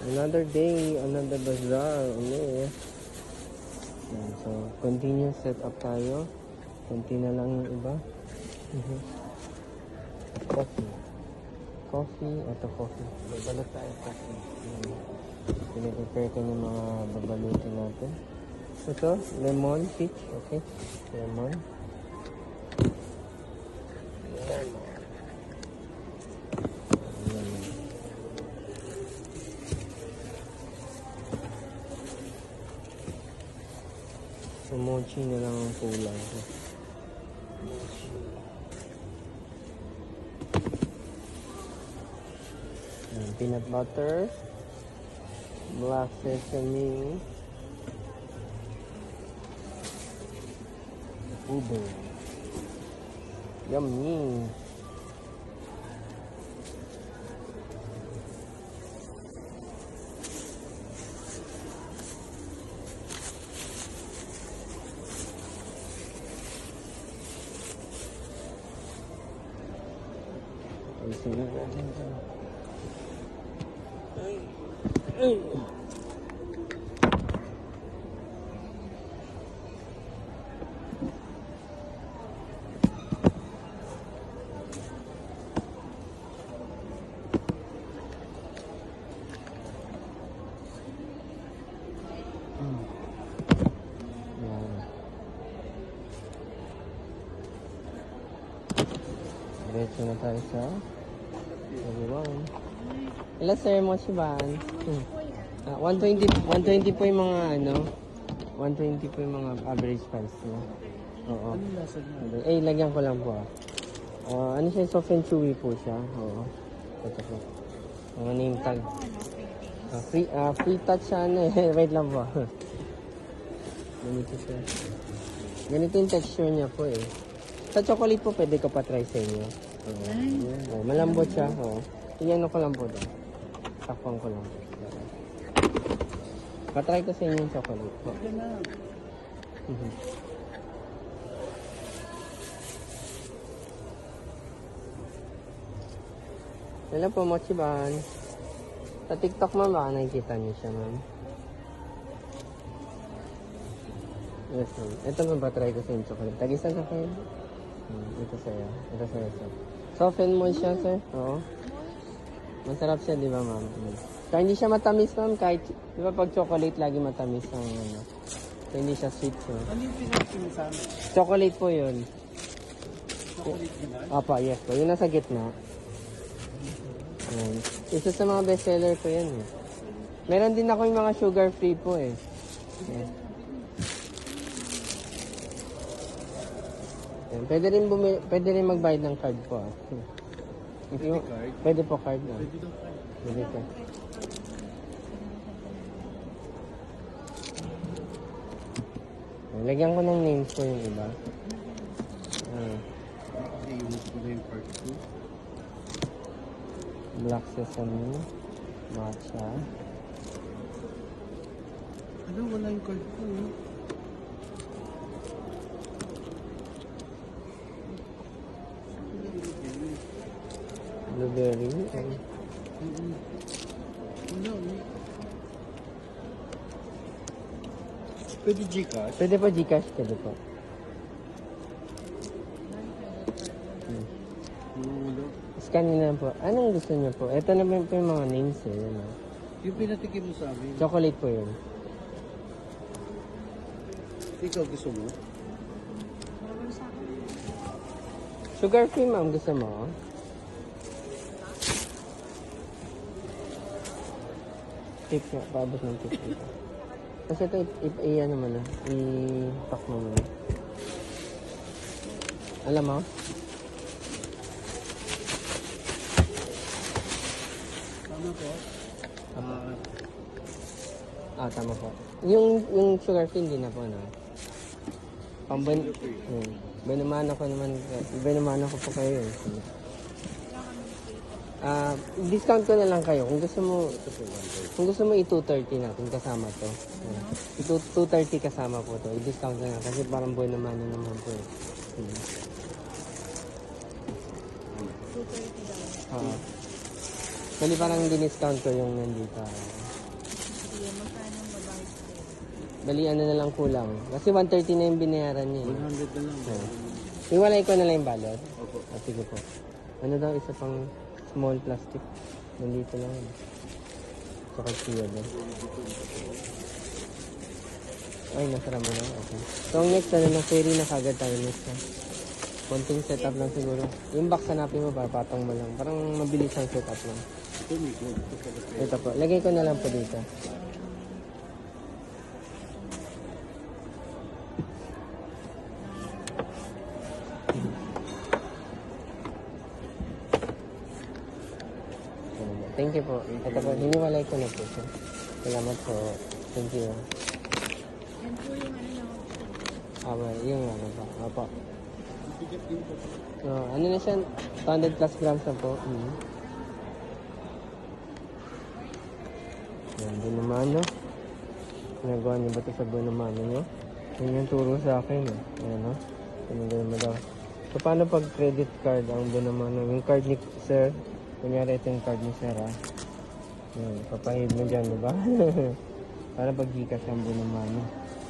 Another day, another bazaar. So, continue setup tayo. Konti na lang yung iba. Coffee. Coffee. Ito coffee. Babalot tayo coffee. Pinaprepare ko yung mga babalutin natin. Ito, lemon, peach. Okay. Lemon. So, mochi na lang ang kulang ko. Peanut butter, black sesame, ube. Yummy! Ay. Diretso na tayo sa everyone. Hello sir, Mochiban. 120 po yung mga ano. 120 po yung mga average price niya. Oo. Anong lasa niya? Lagyan ko lang po. Ano siya, soft and chewy po siya. Oo. Ito po. Mga name tag. Free touch siya ano eh. Wait lang po. Ganito siya. Ganito yung texture niya po eh. Sa chocolate po, pwede ko pa try sa inyo. Malambot siya. Tingnan ko lang po doon. Takpang ko lang. Patry ko sa inyo yung chocolate po. Hello po, Mochiban. Sa TikTok ma'am, baka nakikita niyo siya ma'am. Yes ma'am. Ito ma'am, patry ko sa inyo chocolate. Tag-isa na kayo. Ito sa'yo. Ito sa'yo sir. Soften mo siya sir. Oo. Masarap siya, di ba ma'am? Kaya hindi siya matamis ma'am. Kahit, di ba pag chocolate, lagi matamis ang ano. So, hindi siya sweet sir. Ano yung pinagpili sa amin? Chocolate po yun. Chocolate ginawa? Apa, yes po. Yun nasa gitna. Ayan. Isa sa mga bestseller ko yun eh. Meron din ako yung mga sugar free po eh. Ayan. Ayan. Pwede rin magbayad ng card po ah. Card? Pwede po card ah. Pwede daw card. Pwede po. Lagyan ko ng names ko yung iba. Kasi yung ko na yung part 2. Black sesame, matcha. Ano, wala yung card ko eh. Blueberry. Wala eh. Pwede Gcash? Pwede po Gcash, pwede po. Wala. Scan nyo na po. Anong gusto niyo po? Ito na po yung mga names eh. Yun, ah. Yung pinatikim mo sa amin. Chocolate po yun. Ikaw gusto mo? Sugar free ma'am, gusto mo? Tip nga, paabot ng tip dito. Kasi ito, ano mo na, i-pack mo muna. Alam mo? Tama po. Tama po. Yung sugar free hindi na po, no? Binumano ko po kayo eh. Discount ko na lang kayo. Kung gusto mo i-230 natin kasama to. 230 kasama po to. I-discount na lang kasi parang buwan naman po eh. 230 daw. Kali parang diniscount ko yung nandito. Bali, ano na lang kulang. Kasi 130 na yung binayaran niya. 100 na lang. Iwalay ko na lang yung balot. Opo. Sige po. Ano daw, isa pang small plastic. Nandito lang. Saka siya daw. Ay, nasara mo na. Okay. So, ang next, ano, ferry na kagad tayo next. Ha? Konting setup lang siguro. Yung box hanapin mo ba, patong mo lang. Parang mabilis ang setup lang. Ito may gold. Ito po. Lagay ko na lang po dito. Thank you po. Ito po, hiniwalay ko na po siya. Salamat po. Thank you. Yan po yung ano na. Yung ano pa. Opo. Bigat din po. Ano na siya? 200 plus grams na po. Yan, bunamano. Ginagawa niyo ba ito sa bunamano niyo? Yun yung turo sa akin. Ayan, no? Pinagawa mo daw. So, paano pag credit card ang bunamano? Yung card ni sir, kunyari ito yung card ni sir, ha? Yan, papahid mo dyan, diba? Para pag Gcash ang bunamano.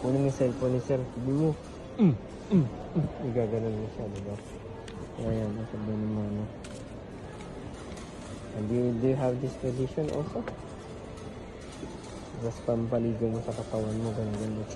Kunin mo yung cellphone ni sir. Sabi mo, igaganon mo siya, diba? Ayan, nasa bunamano. And do you have this tradition also? Tapos pampaligo mo sa katawan mo, ganun.